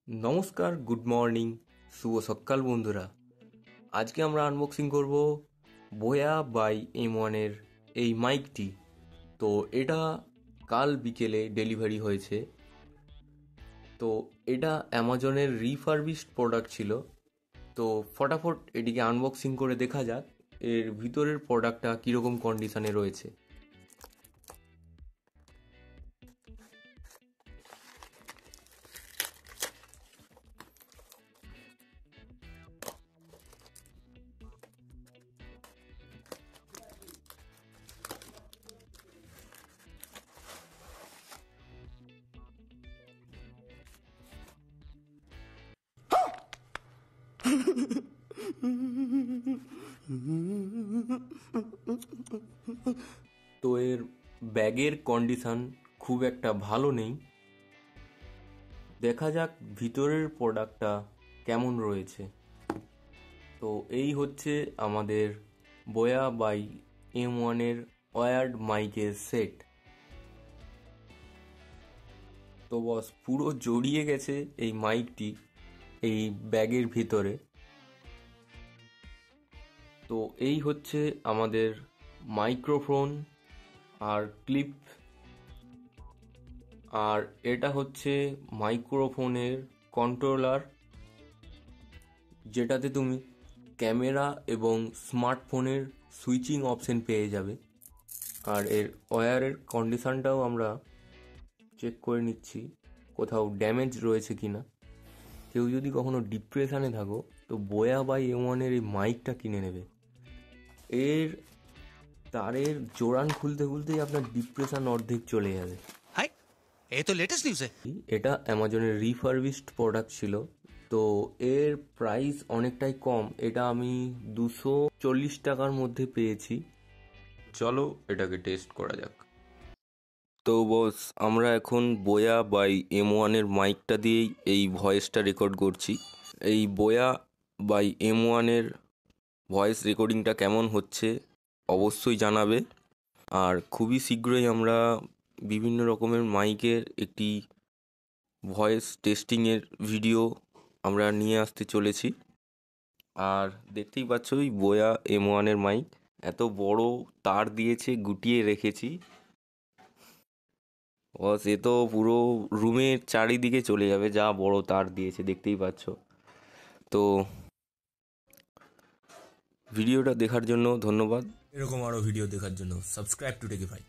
নমস্কার, good morning, শুভ সকাল বন্ধুরা। আজকে আমরা আনবক্সিং করব বোয়া বাই M1 এর এই মাইকটি। তো এটা কাল বিকেলে ডেলিভারি হয়েছে। তো এটা অ্যামাজনের রিফারবিশড প্রোডাক্ট ছিল। তো ফটাফট এটিকে আনবক্সিং করে দেখা যাক এর ভিতরের প্রোডাক্টটা কীরকম কন্ডিশনে রয়েছে। তো এর ব্যাগের কন্ডিশন খুব একটা ভালো নেই। দেখা যাক ভিতরের প্রোডাক্টটা কেমন রয়েছে। তো এই হচ্ছে আমাদের বোয়া বাই M1 এর ওয়্যার্ড মাইকের সেট। তো বস পুরো জড়িয়ে গেছে এই মাইকটি এই ব্যাগের ভিতরে। তো এই হচ্ছে আমাদের মাইক্রোফোন আর ক্লিপ, আর এটা হচ্ছে মাইক্রোফোনের কন্ট্রোলার, যেটাতে তুমি ক্যামেরা এবং স্মার্টফোনের সুইচিং অপশন পেয়ে যাবে। আর এর ওয়্যারের কন্ডিশনটাও আমরা চেক করে নিচ্ছি কোথাও ড্যামেজ রয়েছে কিনা। কেউ যদি কখনো ডিপ্রেশনে থাকো তো বোয়া বাই M1 এর এই মাইকটা কিনে নেবে। এর তারের জোড়ান খুলতে খুলতেই আপনার ডিপ্রেশন অর্ধেক চলে যাবে। হাই, এই তো লেটেস্ট নিউজ। এটা অ্যামাজনের রিফারবিশড প্রোডাক্ট ছিল। তো এর প্রাইস অনেকটাই কম, এটা আমি 240 টাকার মধ্যে পেয়েছি। চলো এটাকে টেস্ট করা যাক। তো বস আমরা এখন বোয়া বাই M1 এর মাইকটা দিয়েই এই ভয়েসটা রেকর্ড করছি। এই বোয়া বাই M1 এর ভয়েস রেকর্ডিংটা কেমন হচ্ছে অবশ্যই জানাবে। আর খুবই শীঘ্রই আমরা বিভিন্ন রকমের মাইকের একটি ভয়েস টেস্টিংয়ের ভিডিও আমরা নিয়ে আসতে চলেছি। আর দেখতেই পাচ্ছ ওই বোয়া M1 এর মাইক এত বড় তার দিয়েছে, গুটিয়ে রেখেছি। সে তো পুরো রুমের চারিদিকে চলে যাবে, যা বড় তার দিয়েছে দেখতেই পাচ্ছ। তো ভিডিওটা দেখার জন্য ধন্যবাদ। এরকম আরও ভিডিও দেখার জন্য সাবস্ক্রাইব টু টেকিফাই।